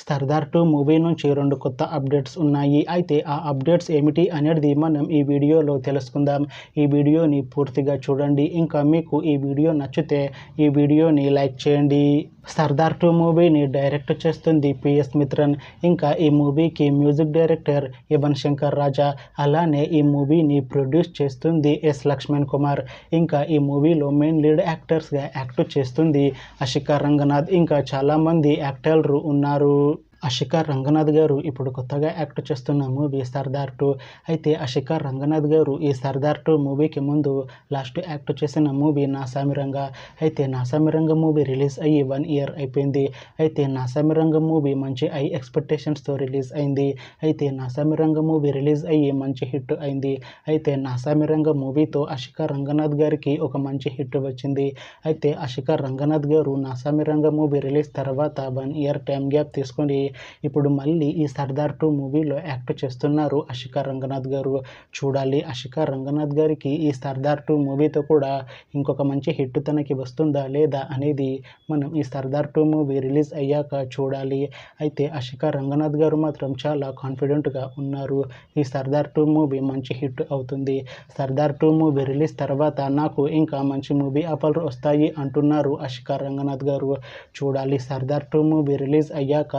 Sardar 2 movie నుంచి 2 కొత్త updates ఉన్నాయి. అయితే ఆ అప్డేట్స్ ఏమిటి అనేది మనం ఈ వీడియోలో తెలుసుకుందాం. ఈ వీడియోని పూర్తిగా చూడండి. ఇంకా మీకు ఈ వీడియో నచ్చితే ఈ వీడియోని లైక్ చేయండి. సర్దార్ 2 మూవీని డైరెక్ట్ చేస్తుంది పిఎస్ మిత్రన్. ఇంకా ఈ మూవీకి మ్యూజిక్ డైరెక్టర్ యువన్ శంకర్ రాజా. అలానే ఈ మూవీని ప్రొడ్యూస్ చేస్తుంది ఎస్ లక్ష్మణ్ కుమార్. ఇంకా ఈ మూవీలో మెయిన్ లీడ్ యాక్టర్స్గా యాక్ట్ చేస్తుంది అషికా రంగనాథ్. ఇంకా చాలామంది యాక్టర్లు ఉన్నారు. అషికా రంగనాథ్ గారు ఇప్పుడు కొత్తగా యాక్ట్ చేస్తున్న మూవీ సర్దార్ 2. అయితే అషికా రంగనాథ్ గారు ఈ సర్దార్ 2 మూవీకి ముందు లాస్ట్ యాక్ట్ చేసిన మూవీ నాసామిరంగ. అయితే నాసామిరంగ మూవీ రిలీజ్ అయ్యి 1 ఇయర్ అయిపోయింది. అయితే నాసామిరంగ మూవీ మంచి హై ఎక్స్పెక్టేషన్స్తో రిలీజ్ అయింది. అయితే నాసామిరంగ మూవీ రిలీజ్ అయ్యి మంచి హిట్ అయింది. అయితే నాసామిరంగ మూవీతో అషికా రంగనాథ్ గారికి ఒక మంచి హిట్ వచ్చింది. అయితే అషికా రంగనాథ్ గారు నాసామిరంగ మూవీ రిలీజ్ తర్వాత 1 ఇయర్ టైం గ్యాప్ తీసుకొని ఇప్పుడు మళ్ళీ ఈ సర్దార్ 2 మూవీలో యాక్ట్ చేస్తున్నారు అషికా రంగనాథ్ గారు. చూడాలి అషికా రంగనాథ్ గారికి ఈ సర్దార్ 2 మూవీతో కూడా ఇంకొక మంచి హిట్ తనకి వస్తుందా లేదా అనేది మనం ఈ సర్దార్ 2 మూవీ రిలీజ్ అయ్యాక చూడాలి. అయితే అషికా రంగనాథ్ గారు మాత్రం చాలా కాన్ఫిడెంట్గా ఉన్నారు. ఈ సర్దార్ 2 మూవీ మంచి హిట్ అవుతుంది. సర్దార్ 2 మూవీ రిలీజ్ తర్వాత నాకు ఇంకా మంచి మూవీ ఆఫర్లు వస్తాయి అంటున్నారు అషికా రంగనాథ్ గారు. చూడాలి సర్దార్ 2 మూవీ రిలీజ్ అయ్యాక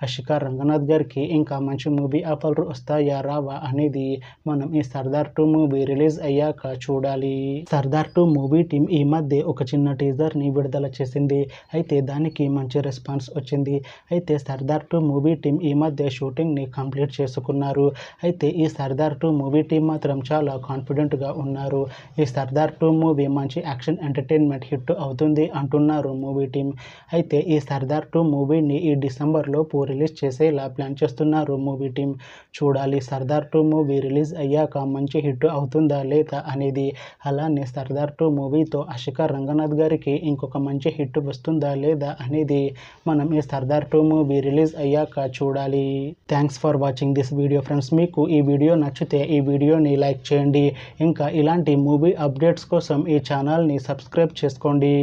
అషికా రంగనాథ్ గారికి ఇంకా మంచి మూవీ ఆఫర్లు వస్తాయా రావా అనేది మనం ఈ సర్దార్ 2 మూవీ రిలీజ్ అయ్యాక చూడాలి. సర్దార్ 2 మూవీ టీం ఈ మధ్య ఒక చిన్న టీజర్ని విడుదల చేసింది. అయితే దానికి మంచి రెస్పాన్స్ వచ్చింది. అయితే సర్దార్ 2 మూవీ టీం ఈ మధ్య షూటింగ్ని కంప్లీట్ చేసుకున్నారు. అయితే ఈ సర్దార్ 2 మూవీ టీం మాత్రం చాలా కాన్ఫిడెంట్గా ఉన్నారు. ఈ సర్దార్ 2 మూవీ మంచి యాక్షన్ ఎంటర్టైన్మెంట్ హిట్ అవుతుంది అంటున్నారు మూవీ టీం. అయితే ఈ సర్దార్ 2 మూవీని ఈ డిసెంబర్లో రిలీజ్ చేసేలా ప్లాన్ చేస్తున్నారు మూవీ టీం. చూడాలి సర్దార్ 2 మూవీ రిలీజ్ అయ్యాక మంచి హిట్ అవుతుందా లేదా అనేది. అలానే సర్దార్ 2 మూవీతో అషికా రంగనాథ్ గారికి ఇంకొక మంచి హిట్ వస్తుందా లేదా అనేది మనం ఈ సర్దార్ 2 మూవీ రిలీజ్ అయ్యాక చూడాలి. Thanks for watching this video friends. మీకు ఈ వీడియో నచ్చితే ఈ వీడియోని లైక్ చేయండి. ఇంకా ఇలాంటి మూవీ అప్డేట్స్ కోసం ఈ ఛానల్ని సబ్స్క్రైబ్ చేసుకోండి.